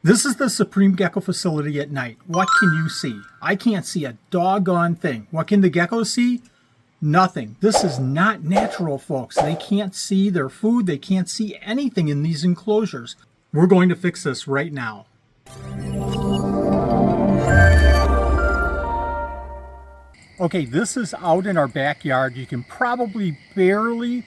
This is the Supreme Gecko facility at night. What can you see? I can't see a doggone thing. What can the geckos see? Nothing. This is not natural, folks. They can't see their food. They can't see anything in these enclosures. We're going to fix this right now. Okay, this is out in our backyard. You can probably barely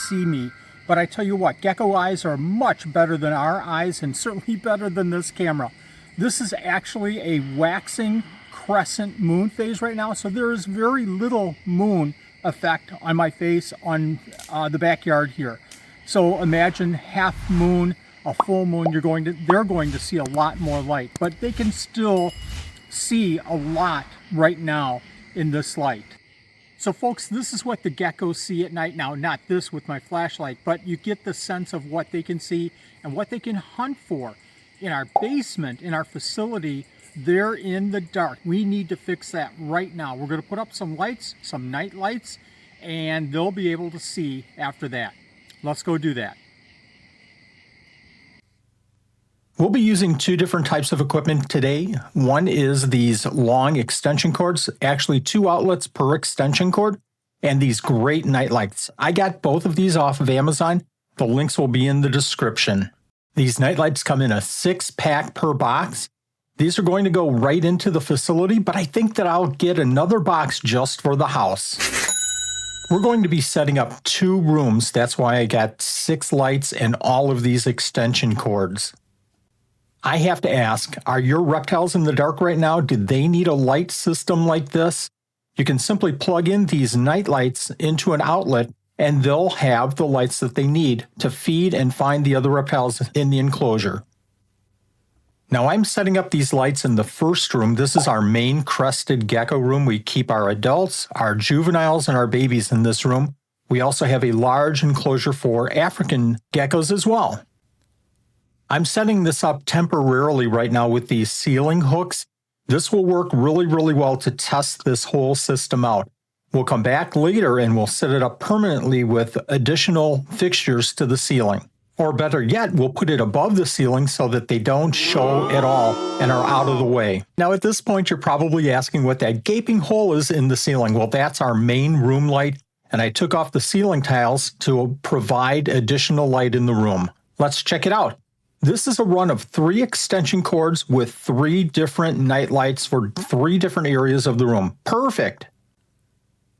see me. But I tell you what, gecko eyes are much better than our eyes and certainly better than this camera. This is actually a waxing crescent moon phase right now, so there is very little moon effect on my face on the backyard here. So imagine half moon, a full moon, they're going to see a lot more light, but they can still see a lot right now in this light. So folks, this is what the geckos see at night now, not this with my flashlight, but you get the sense of what they can see and what they can hunt for. In our basement, in our facility, they're in the dark. We need to fix that right now. We're going to put up some lights, some night lights, and they'll be able to see after that. Let's go do that. We'll be using two different types of equipment today. One is these long extension cords, actually 2 outlets per extension cord, and these great night lights. I got both of these off of Amazon. The links will be in the description. These night lights come in a 6-pack per box. These are going to go right into the facility, but I think that I'll get another box just for the house. We're going to be setting up 2 rooms. That's why I got 6 lights and all of these extension cords. I have to ask, are your reptiles in the dark right now? Do they need a light system like this? You can simply plug in these night lights into an outlet and they'll have the lights that they need to feed and find the other reptiles in the enclosure. Now I'm setting up these lights in the first room. This is our main crested gecko room. We keep our adults, our juveniles, and our babies in this room. We also have a large enclosure for African geckos as well. I'm setting this up temporarily right now with these ceiling hooks. This will work really well to test this whole system out. We'll come back later and we'll set it up permanently with additional fixtures to the ceiling. Or better yet, we'll put it above the ceiling so that they don't show at all and are out of the way. Now at this point, you're probably asking what that gaping hole is in the ceiling. Well, that's our main room light, and I took off the ceiling tiles to provide additional light in the room. Let's check it out. This is a run of 3 extension cords with 3 different night lights for 3 different areas of the room. Perfect!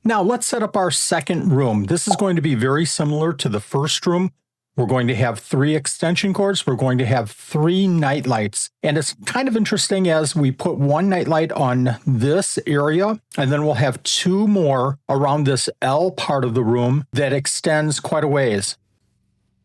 Now let's set up our second room. This is going to be very similar to the first room. We're going to have 3 extension cords. We're going to have 3 night lights. And it's kind of interesting as we put 1 night light on this area, and then we'll have 2 more around this L part of the room that extends quite a ways.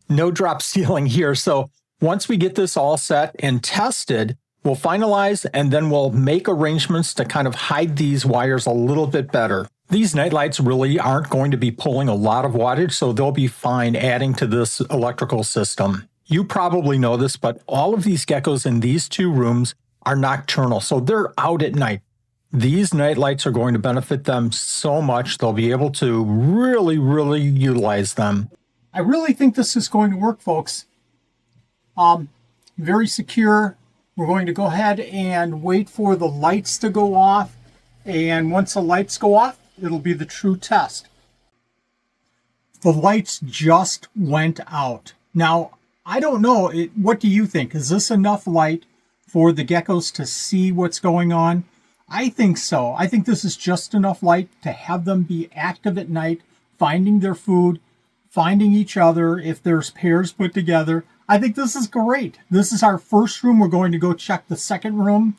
No drop ceiling here, so once we get this all set and tested, we'll finalize and then we'll make arrangements to kind of hide these wires a little bit better. These night lights really aren't going to be pulling a lot of wattage, so they'll be fine adding to this electrical system. You probably know this, but all of these geckos in these 2 rooms are nocturnal, so they're out at night. These night lights are going to benefit them so much, they'll be able to really utilize them. I really think this is going to work, folks. Very secure. We're going to go ahead and wait for the lights to go off. And once the lights go off, it'll be the true test. The lights just went out. Now, I don't know. What do you think? Is this enough light for the geckos to see what's going on? I think so. I think this is just enough light to have them be active at night, finding their food, finding each other if there's pairs put together. I think this is great. This is our first room. We're going to go check the second room.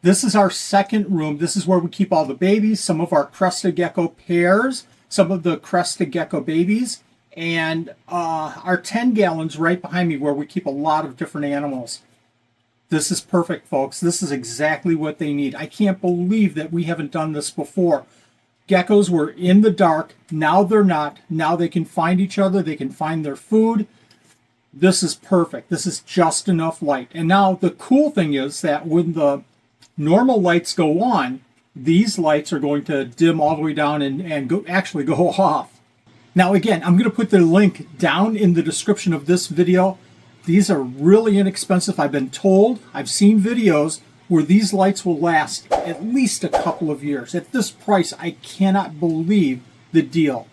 This is our second room. This is where we keep all the babies, some of our crested gecko pairs, some of the crested gecko babies, and our 10 gallons right behind me where we keep a lot of different animals. This is perfect, folks. This is exactly what they need. I can't believe that we haven't done this before. Geckos were in the dark. Now they're not. Now they can find each other. They can find their food. This is perfect. This is just enough light. And now the cool thing is that when the normal lights go on, these lights are going to dim all the way down and actually go off. Now again, I'm going to put the link down in the description of this video These are really inexpensive. I've been told, I've seen videos where these lights will last at least a couple of years. At this price, I cannot believe the deal.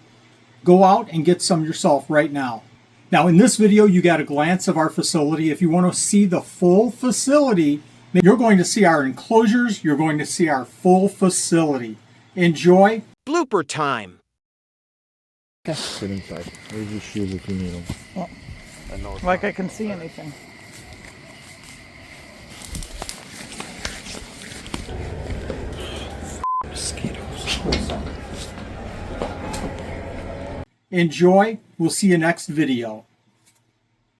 Go out and get some yourself right now. Now, in this video, you got a glance of our facility. If you want to see the full facility, you're going to see our enclosures. You're going to see our full facility. Enjoy. Blooper time. Sit inside. Where's your shoes if you need them? Well, like I can see anything. Enjoy. We'll see you next video.